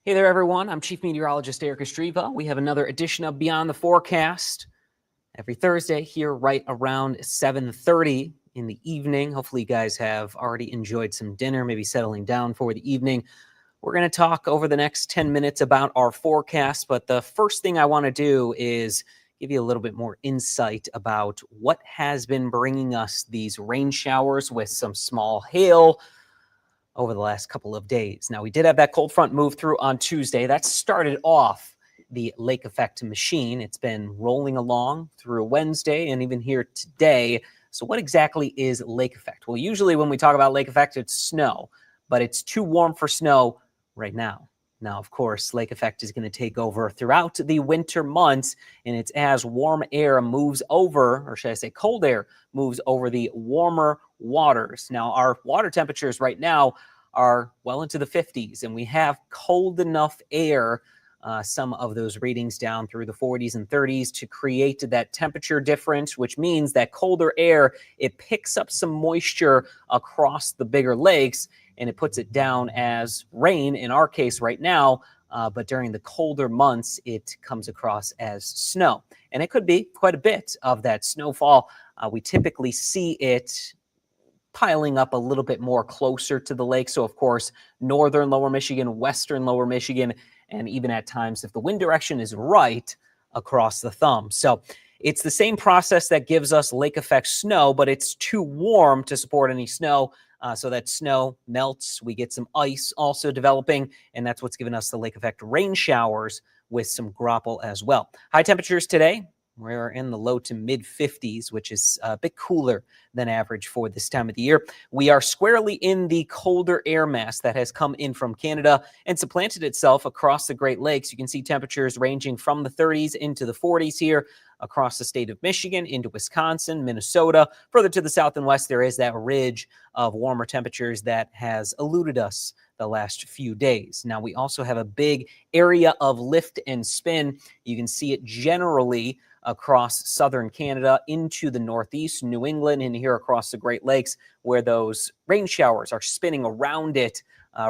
Hey there, everyone. I'm Chief Meteorologist Erik Kostrzewa. We have another edition of Beyond the Forecast every Thursday here right around 7:30 in the evening. Hopefully you guys have already enjoyed some dinner, maybe settling down for the evening. We're going to talk over the next 10 minutes about our forecast, but the first thing I want to do is give you a little bit more insight about what has been bringing us these rain showers with some small hail over the last couple of days. Now, we did have that cold front move through on Tuesday. That started off the lake effect machine. It's been rolling along through Wednesday and even here today. So what exactly is lake effect? Well, usually when we talk about lake effect, it's snow, but it's too warm for snow right now. Now, of course, lake effect is going to take over throughout the winter months, and it's as warm air moves over, or should I say cold air moves over the warmer waters. Now, our water temperatures right now are well into the 50s, and we have cold enough air, some of those readings down through the 40s and 30s to create that temperature difference, which means that colder air, it picks up some moisture across the bigger lakes, and it puts it down as rain in our case right now, but during the colder months, it comes across as snow. And it could be quite a bit of that snowfall. We typically see it piling up a little bit more closer to the lake. So, of course, northern lower Michigan, western lower Michigan, and even at times, if the wind direction is right, across the thumb. So it's the same process that gives us lake effect snow, but it's too warm to support any snow. So that snow melts, we get some ice also developing, and that's what's given us the lake effect rain showers with some graupel as well. High temperatures today, we're in the low to mid 50s, which is a bit cooler than average for this time of the year. We are squarely in the colder air mass that has come in from Canada and supplanted itself across the Great Lakes. You can see temperatures ranging from the 30s into the 40s here across the state of Michigan, into Wisconsin, Minnesota. Further to the south and west, there is that ridge of warmer temperatures that has eluded us the last few days. Now, we also have a big area of lift and spin. You can see it generally across southern Canada into the northeast, New England, and here across the Great Lakes, where those rain showers are spinning around it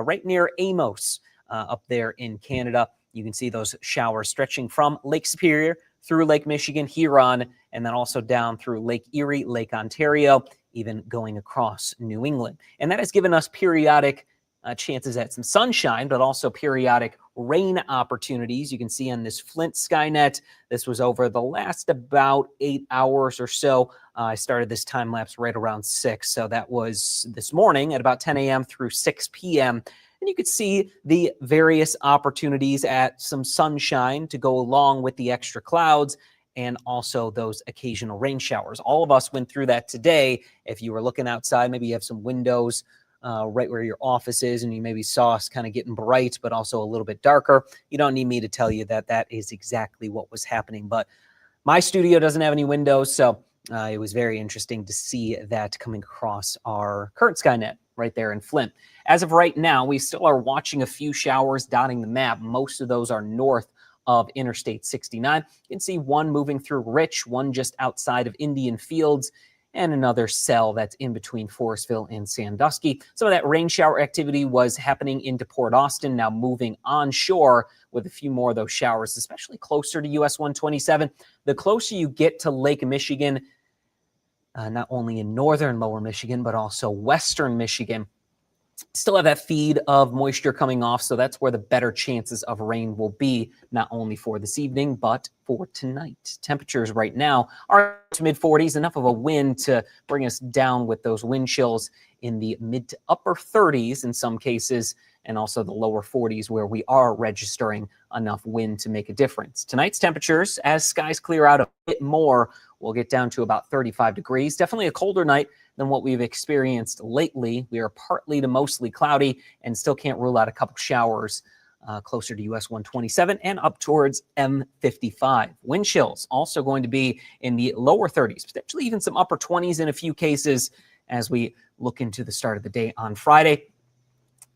right near Amos up there in Canada. You can see those showers stretching from Lake Superior through Lake Michigan, Huron, and then also down through Lake Erie, Lake Ontario, even going across New England. And that has given us periodic chances at some sunshine, but also periodic rain opportunities. You can see on this Flint Skynet, this was over the last about 8 hours or so. I started this time lapse right around 6. So that was this morning at about 10 a.m. through 6 p.m. And you could see the various opportunities at some sunshine to go along with the extra clouds and also those occasional rain showers. All of us went through that today. If you were looking outside, maybe you have some windows right where your office is, and you maybe saw us kind of getting bright, but also a little bit darker. You don't need me to tell you that that is exactly what was happening. But my studio doesn't have any windows, so it was very interesting to see that coming across our current Skynet right there in Flint. As of right now, we still are watching a few showers dotting the map. Most of those are north of Interstate 69. You can see one moving through Rich, one just outside of Indian Fields, and another cell that's in between Forestville and Sandusky. Some of that rain shower activity was happening into Port Austin, now moving onshore with a few more of those showers, especially closer to US 127. The closer you get to Lake Michigan, not only in northern lower Michigan, but also western Michigan, still have that feed of moisture coming off, so that's where the better chances of rain will be, not only for this evening, but for tonight. Temperatures right now are to mid-40s, enough of a wind to bring us down with those wind chills in the mid to upper 30s in some cases, and also the lower 40s where we are registering enough wind to make a difference. Tonight's temperatures, as skies clear out a bit more, will get down to about 35 degrees. Definitely a colder night than what we've experienced lately. We are partly to mostly cloudy and still can't rule out a couple showers closer to US 127 and up towards M55. Wind chills also going to be in the lower 30s, potentially even some upper 20s in a few cases as we look into the start of the day on Friday.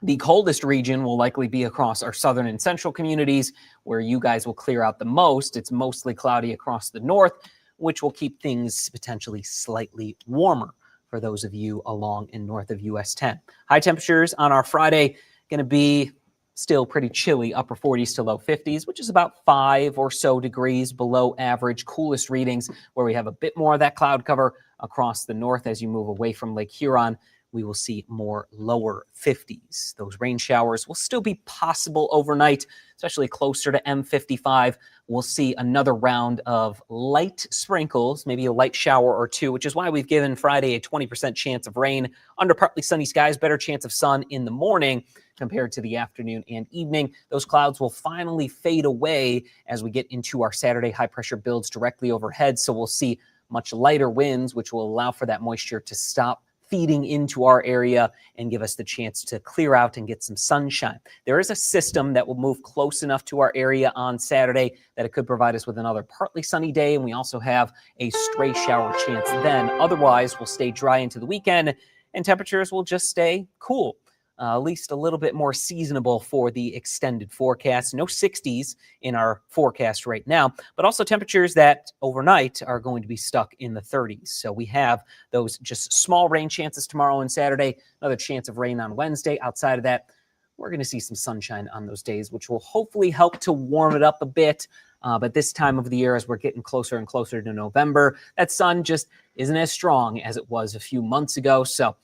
The coldest region will likely be across our southern and central communities, where you guys will clear out the most. It's mostly cloudy across the north, which will keep things potentially slightly warmer for those of you along and north of US 10. High temperatures on our Friday going to be Still pretty chilly, upper 40s to low 50s, which is about 5 or so degrees below average. Coolest readings where we have a bit more of that cloud cover across the north. As you move away from Lake Huron, we will see more lower 50s. Those rain showers will still be possible overnight, especially closer to M55. We'll see another round of light sprinkles, maybe a light shower or two, which is why we've given Friday a 20% chance of rain under partly sunny skies, better chance of sun in the morning compared to the afternoon and evening. Those clouds will finally fade away as we get into our Saturday. High pressure builds directly overhead, so we'll see much lighter winds, which will allow for that moisture to stop feeding into our area and give us the chance to clear out and get some sunshine. There is a system that will move close enough to our area on Saturday that it could provide us with another partly sunny day, and we also have a stray shower chance then. Otherwise, we'll stay dry into the weekend, and temperatures will just stay cool. At least a little bit more seasonable for the extended forecast. No 60s in our forecast right now, but also temperatures that overnight are going to be stuck in the 30s. So we have those just small rain chances tomorrow and Saturday, another chance of rain on Wednesday. Outside of that, we're going to see some sunshine on those days, which will hopefully help to warm it up a bit. But this time of the year, as we're getting closer and closer to November, that sun just isn't as strong as it was a few months ago. So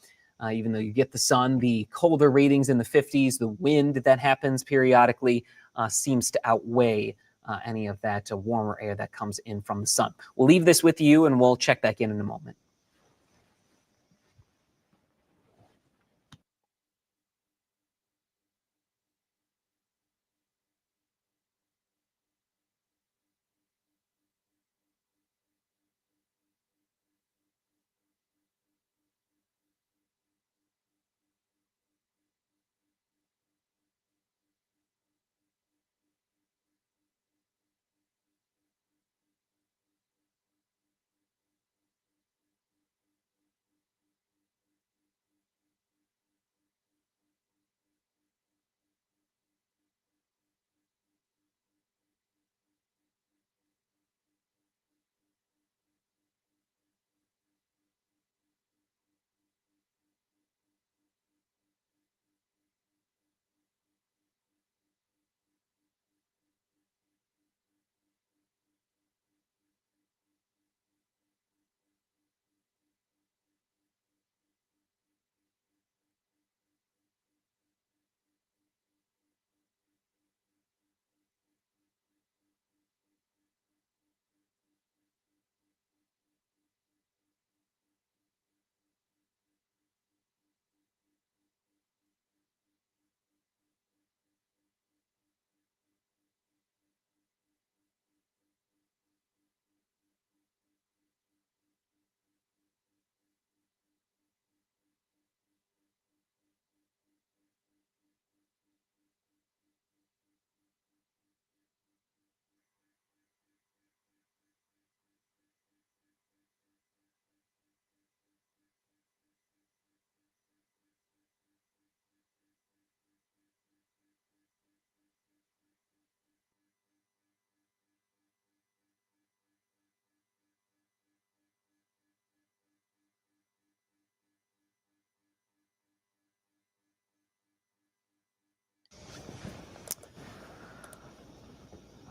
even though you get the sun, the colder readings in the 50s, the wind that happens periodically seems to outweigh any of that warmer air that comes in from the sun. We'll leave this with you, and we'll check back in a moment.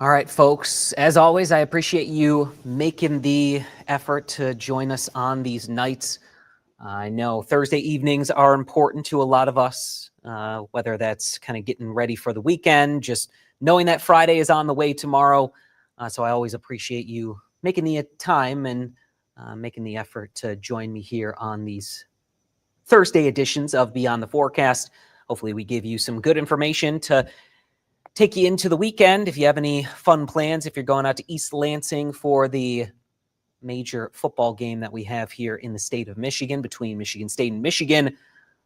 All right, folks, as always, I appreciate you making the effort to join us on these nights. I know Thursday evenings are important to a lot of us, whether that's kind of getting ready for the weekend, just knowing that Friday is on the way tomorrow. So I always appreciate you making the time and making the effort to join me here on these Thursday editions of Beyond the Forecast. Hopefully we give you some good information to take you into the weekend. If you have any fun plans, if you're going out to East Lansing for the major football game that we have here in the state of Michigan between Michigan State and Michigan,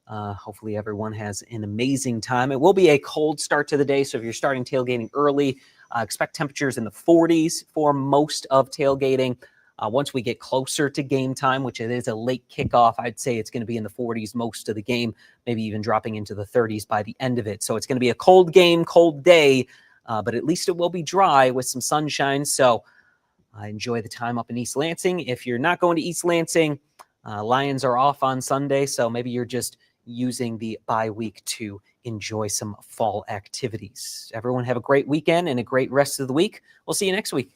hopefully everyone has an amazing time. It will be a cold start to the day, so if you're starting tailgating early, expect temperatures in the 40s for most of tailgating. Once we get closer to game time, which it is a late kickoff, I'd say it's going to be in the 40s most of the game, maybe even dropping into the 30s by the end of it. So it's going to be a cold game, cold day, but at least it will be dry with some sunshine. So enjoy the time up in East Lansing. If you're not going to East Lansing, Lions are off on Sunday, so maybe you're just using the bye week to enjoy some fall activities. Everyone have a great weekend and a great rest of the week. We'll see you next week.